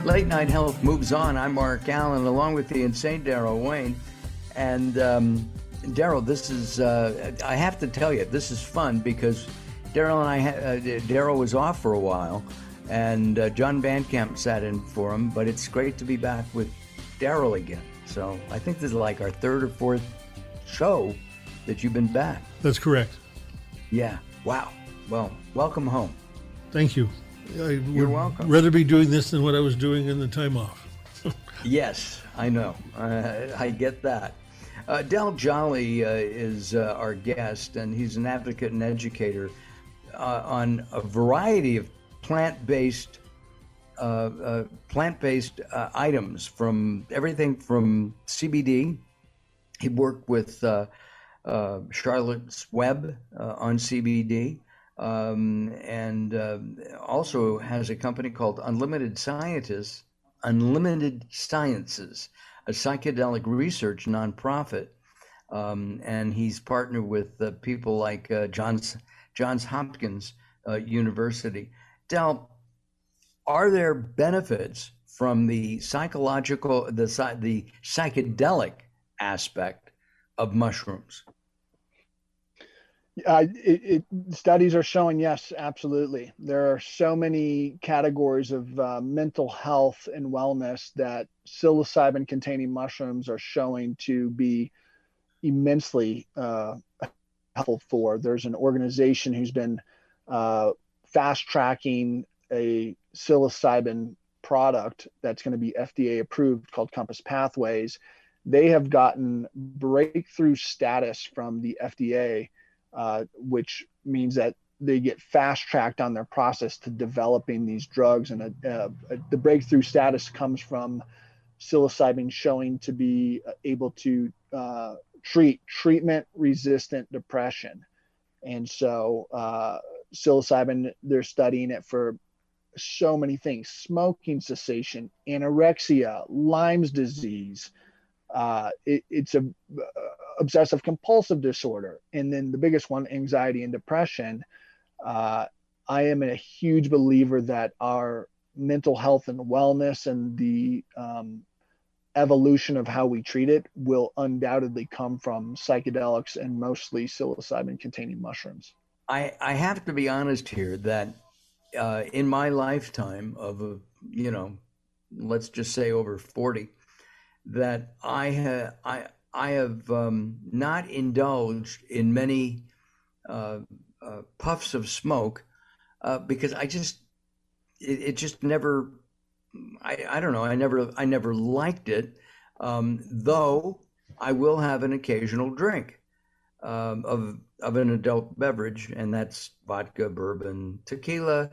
Late Night Health moves on. I'm Mark Allen, along with the insane Daryl Wayne. And Daryl, this is, I have to tell you, this is fun because Daryl and Daryl was off for a while, and John Bandcamp sat in for him, but it's great to be back with Daryl again. So I think this is like our third or fourth show that you've been back. That's correct. Yeah. Wow. Well, welcome home. Thank you. You're welcome. Rather be doing this than what I was doing in the time off. Yes, I know. I get that. Del Jolly is our guest, and he's an advocate and educator on a variety of plant-based items, from everything from CBD. He worked with Charlotte's Web on CBD. And also has a company called Unlimited Sciences, a psychedelic research nonprofit. And he's partnered with people like Johns Hopkins University. Del, are there benefits from the psychedelic aspect of mushrooms? Studies are showing, yes, absolutely. There are so many categories of mental health and wellness that psilocybin containing mushrooms are showing to be immensely helpful for. There's an organization who's been fast tracking a psilocybin product that's going to be FDA approved called Compass Pathways. They have gotten breakthrough status from the FDA, which means that they get fast-tracked on their process to developing these drugs. And the breakthrough status comes from psilocybin showing to be able to treat treatment-resistant depression. And so psilocybin, they're studying it for so many things: smoking cessation, anorexia, Lyme's disease. It's a obsessive compulsive disorder, and then the biggest one, anxiety and depression. I am a huge believer that our mental health and wellness and the evolution of how we treat it will undoubtedly come from psychedelics, and mostly psilocybin containing mushrooms. I have to be honest here that in my lifetime of let's just say over 40, that I have not indulged in many puffs of smoke because it just never, I don't know, I never liked it, though I will have an occasional drink of an adult beverage, and that's vodka, bourbon, tequila,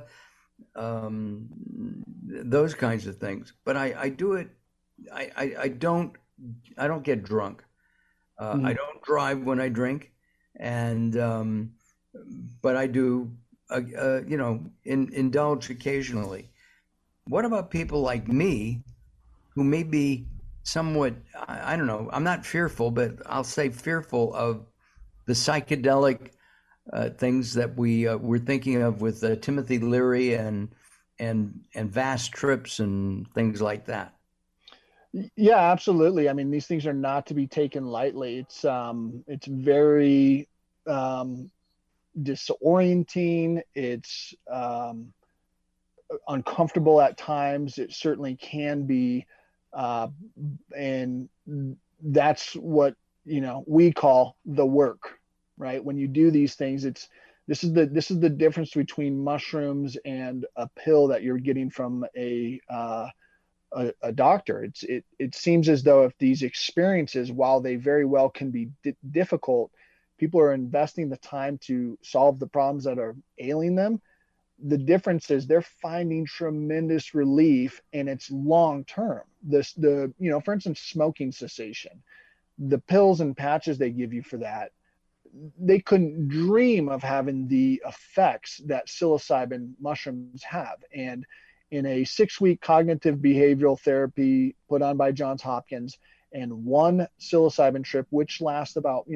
those kinds of things. But I do it. I don't get drunk. I don't drive when I drink, and but I do, indulge occasionally. What about people like me, who may be somewhat, I don't know, I'm not fearful, but I'll say fearful of the psychedelic things that we're thinking of with Timothy Leary and vast trips and things like that? Yeah, absolutely. I mean, these things are not to be taken lightly. It's very disorienting. It's uncomfortable at times. It certainly can be, and that's what we call the work, right? When you do these things, this is the difference between mushrooms and a pill that you're getting from a doctor. It seems as though if these experiences, while they very well can be difficult, people are investing the time to solve the problems that are ailing them. The difference is they're finding tremendous relief, and it's long term. For instance, smoking cessation, the pills and patches they give you for that, they couldn't dream of having the effects that psilocybin mushrooms have. And in a 6-week cognitive behavioral therapy put on by Johns Hopkins, and one psilocybin trip, which lasts about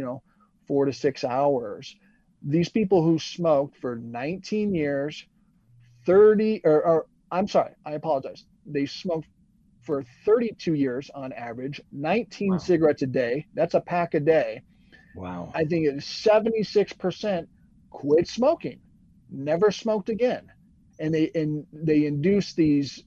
4 to 6 hours, these people who smoked for 19 years, 30 or I'm sorry, I apologize. They smoked for 32 years on average, 19 Wow. cigarettes a day. That's a pack a day. Wow. I think it's 76% quit smoking, never smoked again. And they induce these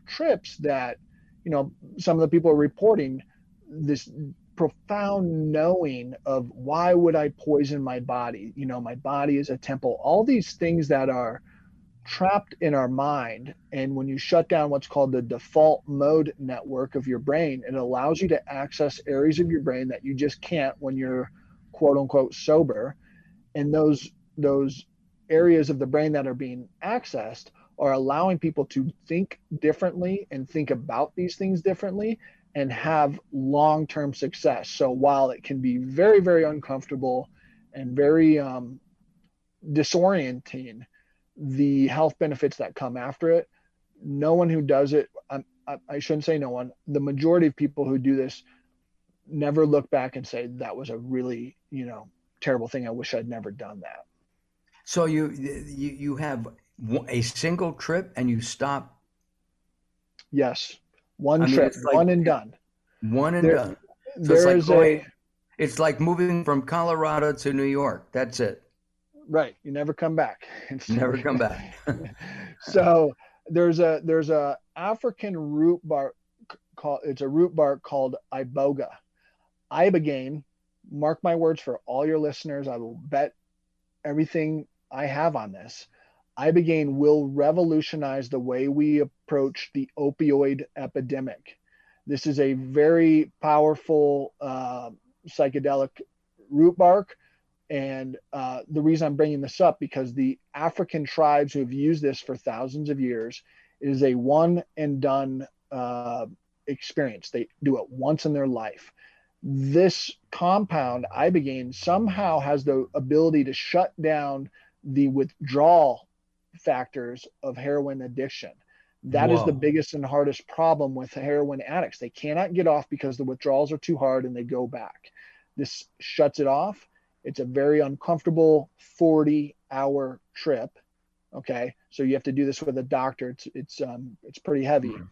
trips that, some of the people are reporting this profound knowing of why would I poison my body? My body is a temple. All these things that are trapped in our mind. And when you shut down what's called the default mode network of your brain, it allows you to access areas of your brain that you just can't when you're quote unquote sober. And those areas of the brain that are being accessed are allowing people to think differently and think about these things differently and have long-term success. So while it can be very, very uncomfortable and very disorienting, the health benefits that come after it, no one who does it, I shouldn't say no one, the majority of people who do this never look back and say that was a really, terrible thing. I wish I'd never done that. So you have a single trip and you stop. Yes. One I mean, trip, it's like one and done. one and There, done. So there is it's like moving from Colorado to New York. That's it. right. You never come back. Never come back. So there's a African root bark it's a root bark called iboga. Ibogaine, mark my words for all your listeners, I will bet everything I have on this. Ibogaine will revolutionize the way we approach the opioid epidemic. This is a very powerful psychedelic root bark. And the reason I'm bringing this up, because the African tribes who have used this for thousands of years, it is a one and done experience. They do it once in their life. This compound, ibogaine, somehow has the ability to shut down the withdrawal factors of heroin addiction. That is the Whoa. biggest and hardest problem with heroin addicts. They cannot get off because the withdrawals are too hard and they go back. This shuts it off. It's a very uncomfortable 40-hour trip. Okay, so you have to do this with a doctor. It's pretty heavy. Mhm.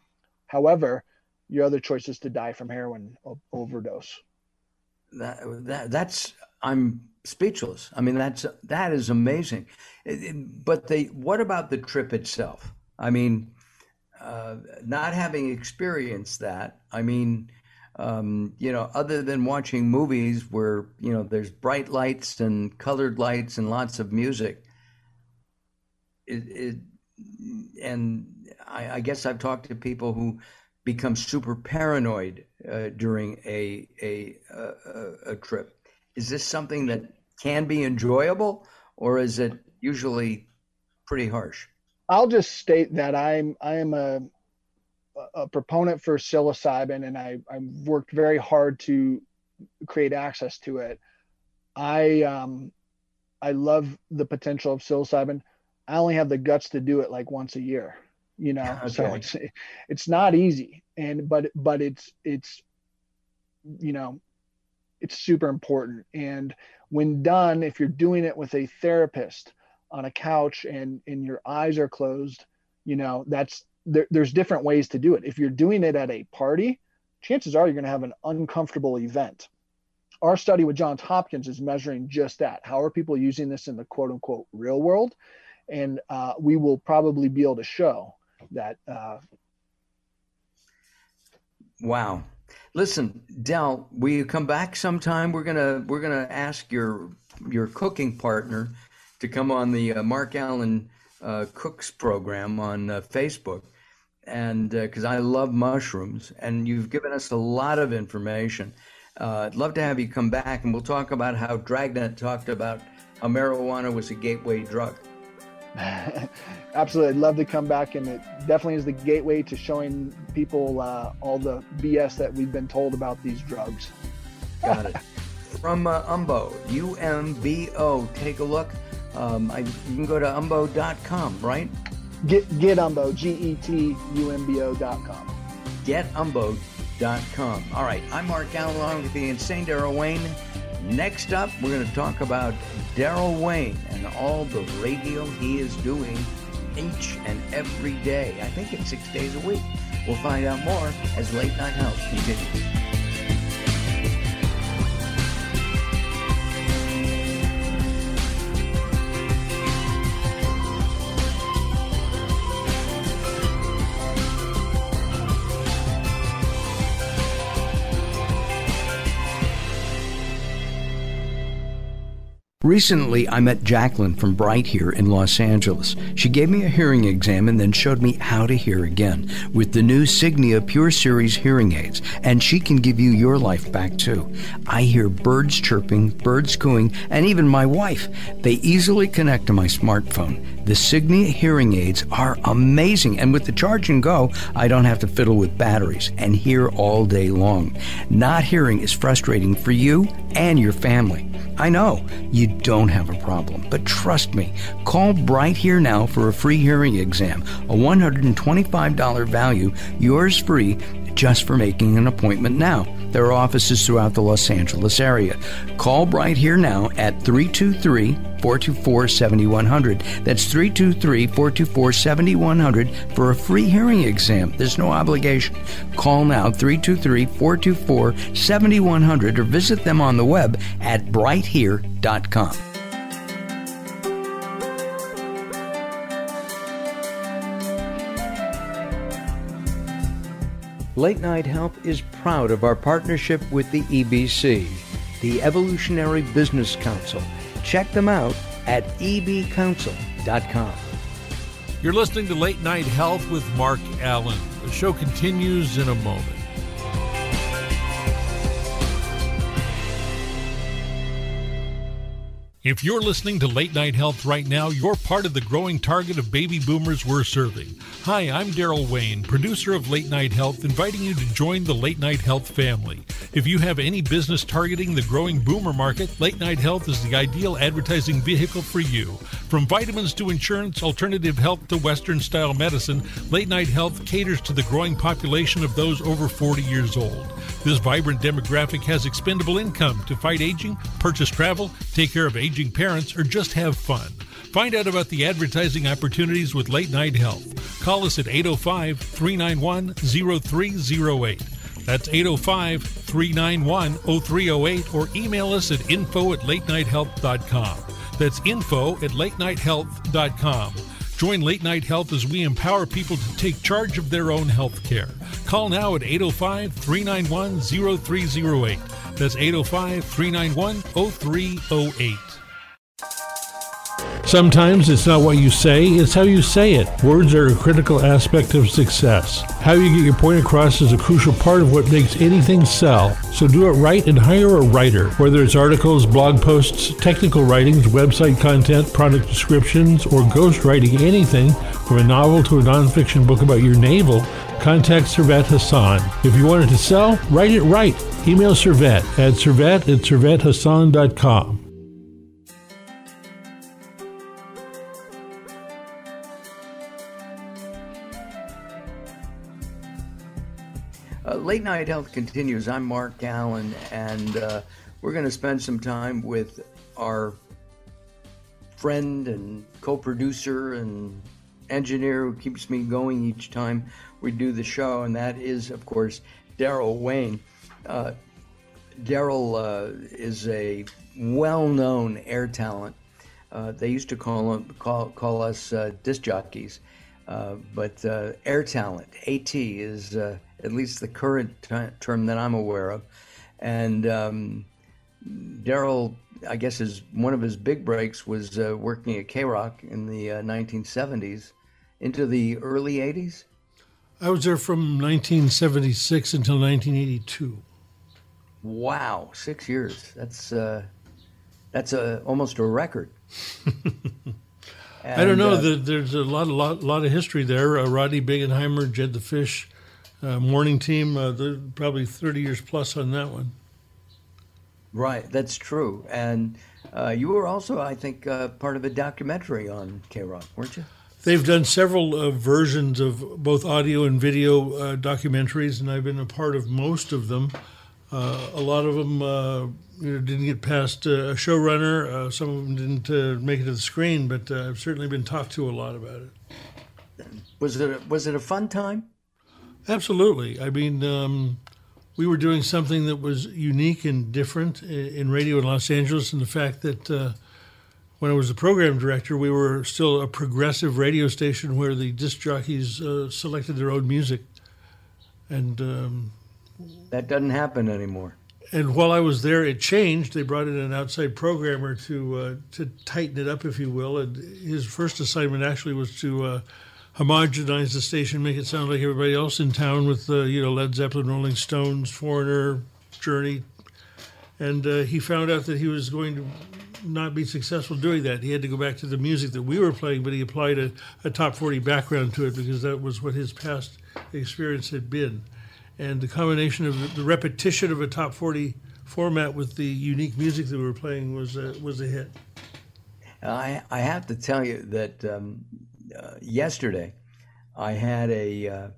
However, your other choice is to die from heroin overdose. That's I'm speechless. I mean, that is amazing. But what about the trip itself? I mean, not having experienced that. I mean, other than watching movies where there's bright lights and colored lights and lots of music. And I guess I've talked to people who become super paranoid during a trip. Is this something that can be enjoyable, or is it usually pretty harsh? I'll just state that I am a proponent for psilocybin, and I've worked very hard to create access to it. I love the potential of psilocybin. I only have the guts to do it like once a year, so Okay. it's not easy. But it's super important. And when done, if you're doing it with a therapist on a couch and your eyes are closed, there's different ways to do it. If you're doing it at a party, chances are you're going to have an uncomfortable event. Our study with Johns Hopkins is measuring just that. How are people using this in the quote unquote real world? And we will probably be able to show that. Wow. Listen, Del, will you come back sometime? We're gonna ask your cooking partner to come on the Mark Allen Cooks program on Facebook, and because I love mushrooms, and you've given us a lot of information. I'd love to have you come back, and we'll talk about how Dragnet talked about how marijuana was a gateway drug. Absolutely. I'd love to come back, and it definitely is the gateway to showing people all the BS that we've been told about these drugs. Got it. From Umbo, UMBO. Take a look. You can go to umbo.com, right? Get Umbo, GETUMBO.com. GetUmbo.com. All right, I'm Mark Allen along with the insane Daryl Wayne. Next up, we're going to talk about Daryl Wayne and all the radio he is doing each and every day. I think it's 6 days a week. We'll find out more as Late Night Health continues. Recently, I met Jacqueline from Bright here in Los Angeles. She gave me a hearing exam and then showed me how to hear again with the new Signia Pure Series hearing aids, and she can give you your life back too. I hear birds chirping, birds cooing, and even my wife. They easily connect to my smartphone. The Signia hearing aids are amazing, and with the charge and go, I don't have to fiddle with batteries and hear all day long. Not hearing is frustrating for you and your family. I know you don't have a problem, but trust me, call Bright Here now for a free hearing exam, a $125 value, yours free, just for making an appointment now. There are offices throughout the Los Angeles area. Call Bright Here now at 323-424-7100. That's 323-424-7100 for a free hearing exam. There's no obligation. Call now, 323-424-7100, or visit them on the web at brighthere.com. Late Night Health is proud of our partnership with the EBC, the Evolutionary Business Council. Check them out at ebcouncil.com. You're listening to Late Night Health with Mark Allen. The show continues in a moment. If you're listening to Late Night Health right now, you're part of the growing target of baby boomers we're serving. Hi, I'm Daryl Wayne, producer of Late Night Health, inviting you to join the Late Night Health family. If you have any business targeting the growing boomer market, Late Night Health is the ideal advertising vehicle for you. From vitamins to insurance, alternative health to Western-style medicine, Late Night Health caters to the growing population of those over 40 years old. This vibrant demographic has expendable income to fight aging, purchase travel, take care of aging parents, or just have fun. Find out about the advertising opportunities with Late Night Health. Call us at 805-391-0308. That's 805-391-0308, or email us at info@latenighthealth.com. That's info@latenighthealth.com. Join Late Night Health as we empower people to take charge of their own health care. Call now at 805-391-0308. That's 805-391-0308. Sometimes it's not what you say, it's how you say it. Words are a critical aspect of success. How you get your point across is a crucial part of what makes anything sell. So do it right and hire a writer. Whether it's articles, blog posts, technical writings, website content, product descriptions, or ghostwriting anything from a novel to a nonfiction book about your navel, contact Servet Hassan. If you want it to sell, write it right. Email Servet at servet@servethassan.com. Late Night Health continues. I'm Mark Allen, and we're going to spend some time with our friend and co-producer and engineer who keeps me going each time we do the show, and that is, of course, Daryl Wayne. Daryl is a well-known air talent. They used to call us disc jockeys, but air talent, AT, is at least the current term that I'm aware of. And Daryl, I guess one of his big breaks was working at K-Rock in the 1970s into the early 80s. I was there from 1976 until 1982. Wow, 6 years. That's almost a record. I don't know. There's a lot of history there. Rodney Bingenheimer, Jed the Fish, morning team. They're probably 30 years plus on that one. Right, that's true. And you were also, I think, part of a documentary on K-Rock, weren't you? They've done several versions of both audio and video documentaries, and I've been a part of most of them. A lot of them didn't get past a showrunner. Some of them didn't make it to the screen, but I've certainly been talked to a lot about it. Was it a fun time? Absolutely. I mean, we were doing something that was unique and different in radio in Los Angeles, and the fact that when I was the program director, we were still a progressive radio station where the disc jockeys selected their own music. And that doesn't happen anymore. And while I was there, it changed. They brought in an outside programmer to tighten it up, if you will. And his first assignment actually was to homogenize the station, make it sound like everybody else in town with Led Zeppelin, Rolling Stones, Foreigner, Journey. And he found out that he was going to not be successful doing that. He had to go back to the music that we were playing, but he applied a top 40 background to it because that was what his past experience had been. And the combination of the repetition of a top 40 format with the unique music that we were playing was a hit. I have to tell you that yesterday I had I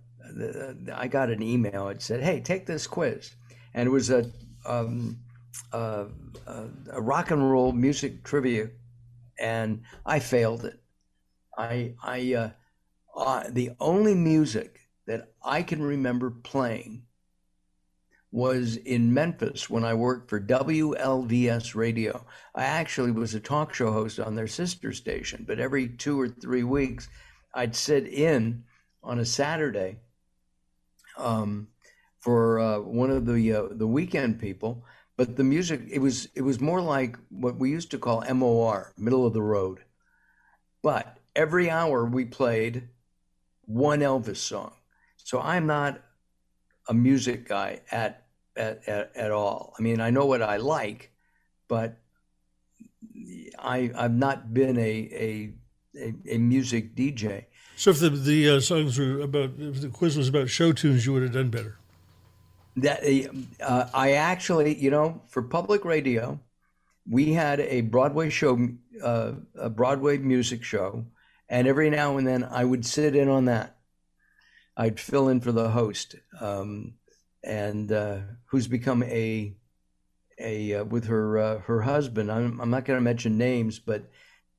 got an email. It said, "Hey, take this quiz," and it was a rock and roll music trivia, and I failed it. The only music that I can remember playing was in Memphis when I worked for WLVS Radio. I actually was a talk show host on their sister station, but every 2 or 3 weeks, I'd sit in on a Saturday for one of the weekend people. But the music, it was more like what we used to call MOR, middle of the road. But every hour we played one Elvis song. So I'm not a music guy at all. I mean, I know what I like, but I've not been a music DJ. So if the songs were if the quiz was about show tunes, you would have done better. That I actually, for public radio, we had a Broadway show, a Broadway music show, and every now and then I would sit in on that. I'd fill in for the host, and who's become with her husband. I'm not going to mention names, but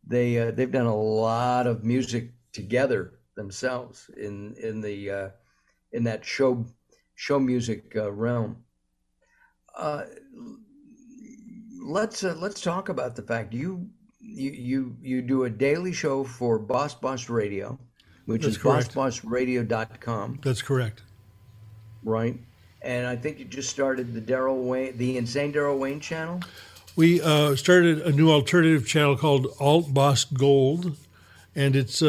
they've done a lot of music together themselves in that show music realm. Let's talk about the fact you do a daily show for Boss Radio, which That's is correct. bossbossradio.com. That's correct. Right. And I think you just started the Insane Daryl Wayne channel. We started a new alternative channel called Alt Boss Gold, and it's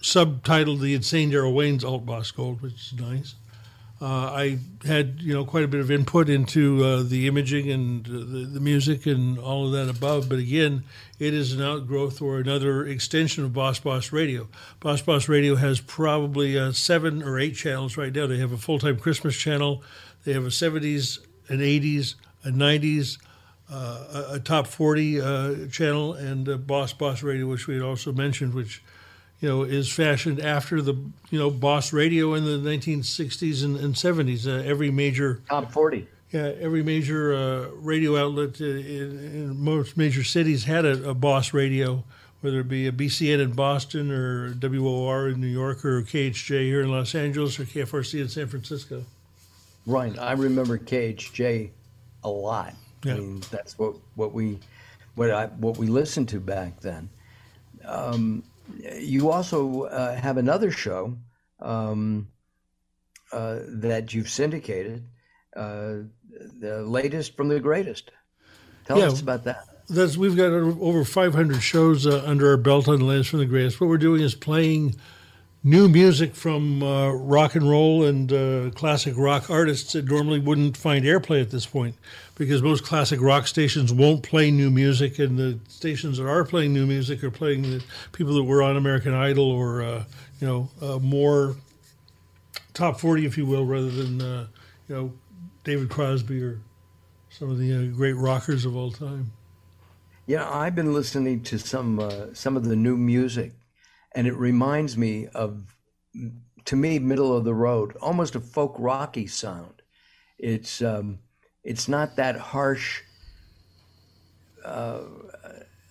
subtitled The Insane Daryl Wayne's Alt Boss Gold, which is nice. I had quite a bit of input into the imaging and the music and all of that above, but again, it is an outgrowth or another extension of Boss Radio. Boss Radio has probably 7 or 8 channels right now. They have a full-time Christmas channel, they have a 70s, an 80s, a 90s, a top 40 channel, and Boss Radio, which we had also mentioned, which is fashioned after the, Boss Radio in the 1960s and 70s. Every major top 40. Yeah, every major radio outlet in most major cities had a Boss Radio, whether it be a BCN in Boston or WOR in New York or KHJ here in Los Angeles or KFRC in San Francisco. Right. I remember KHJ a lot. Yeah. I mean, that's what we listened to back then. You also have another show that you've syndicated, the latest from the greatest. Tell us about that. We've got over 500 shows under our belt on the latest from the greatest. What we're doing is playing new music from rock and roll and classic rock artists that normally wouldn't find airplay at this point, because most classic rock stations won't play new music, and the stations that are playing new music are playing the people that were on American Idol or more top 40, if you will, rather than David Crosby or some of the great rockers of all time. Yeah, I've been listening to some of the new music, and it reminds me of, to me, middle of the road, almost a folk rocky sound. It's It's not that harsh.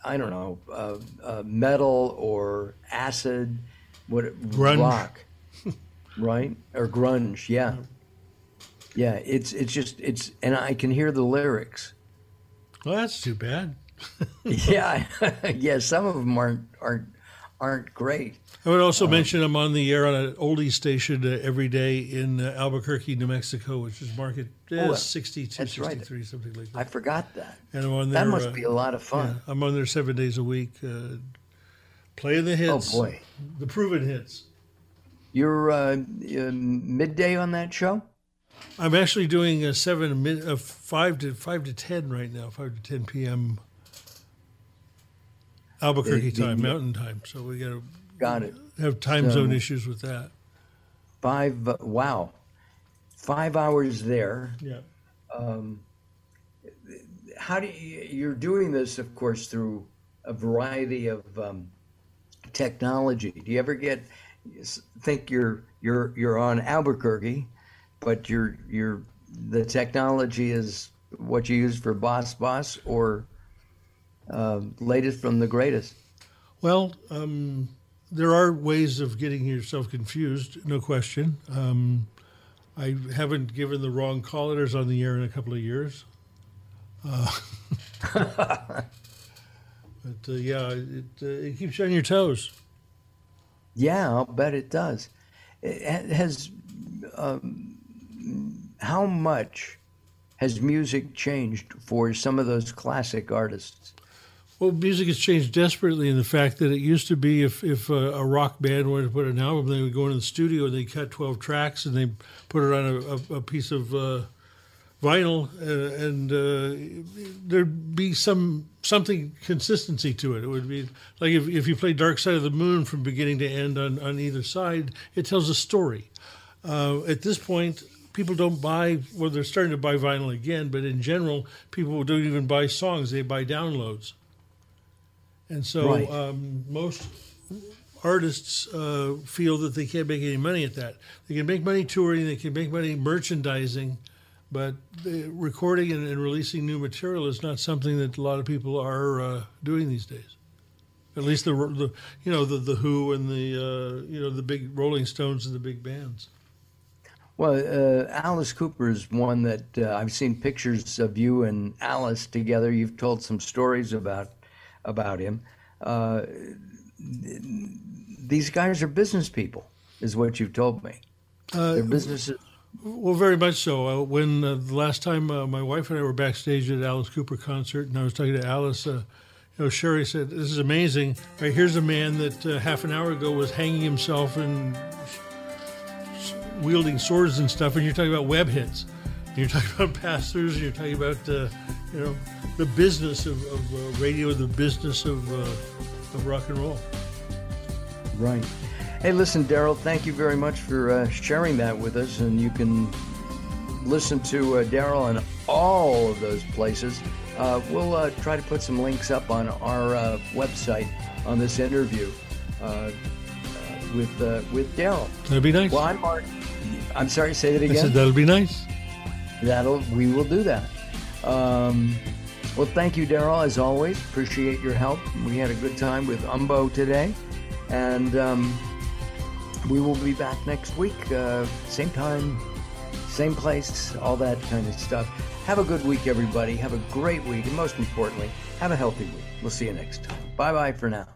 I don't know, metal or acid, grunge. Rock, right? Or grunge, yeah. Yeah, and I can hear the lyrics. Well, that's too bad. Yeah, yeah, some of them aren't great. I would also mention I'm on the air on an oldie station every day in Albuquerque, New Mexico, which is market 62, 63, right. Something like that. I forgot that. And I'm on there, that must be a lot of fun. Yeah, I'm on there 7 days a week, playing the hits. Oh, boy. The proven hits. You're midday on that show? I'm actually doing 5 to 10 right now, 5 to 10 p.m. Albuquerque time, Mountain time. So we got it. Have time zone issues with that. 5 hours there. Yeah. How do you're doing this, of course, through a variety of technology. Do you ever think you're on Albuquerque, but the technology is what you use for Boss, or latest from the greatest? Well, there are ways of getting yourself confused, no question. I haven't given the wrong call letters on the air in a couple of years. But yeah, it keeps you on your toes. Yeah, I'll bet it does. It has. How much has music changed for some of those classic artists? Well, music has changed desperately in the fact that it used to be if a rock band wanted to put an album, they would go into the studio and they cut 12 tracks and they put it on a piece of vinyl, and there'd be something consistency to it. It would be like if you play Dark Side of the Moon from beginning to end on either side, it tells a story. At this point, people don't buy, well, they're starting to buy vinyl again, but in general, people don't even buy songs, they buy downloads. And so right. Most artists feel that they can't make any money at that. They can make money touring, they can make money merchandising, but recording and releasing new material is not something that a lot of people are doing these days. At least the Who and the big Rolling Stones and the big bands. Well, Alice Cooper is one that I've seen pictures of you and Alice together. You've told some stories about him. These guys are business people, is what you've told me. They're businesses. Well, very much so. When the last time my wife and I were backstage at Alice Cooper concert, and I was talking to Alice, Sherry said, "This is amazing. Right, here's a man that half an hour ago was hanging himself and wielding swords and stuff, and you're talking about web hits. And you're talking about pastors, and you're talking about the business of radio, the business of rock and roll." Right. Hey, listen, Daryl, thank you very much for sharing that with us. And you can listen to Daryl in all of those places. We'll try to put some links up on our website on this interview with Daryl. That'd be nice. Well, I'm Mark. I'm sorry, say that again. I said that'll be nice. We will do that. Well, thank you, Daryl, as always. Appreciate your help. We had a good time with Umbo today. And we will be back next week, same time, same place, all that kind of stuff. Have a good week, everybody. Have a great week. And most importantly, have a healthy week. We'll see you next time. Bye-bye for now.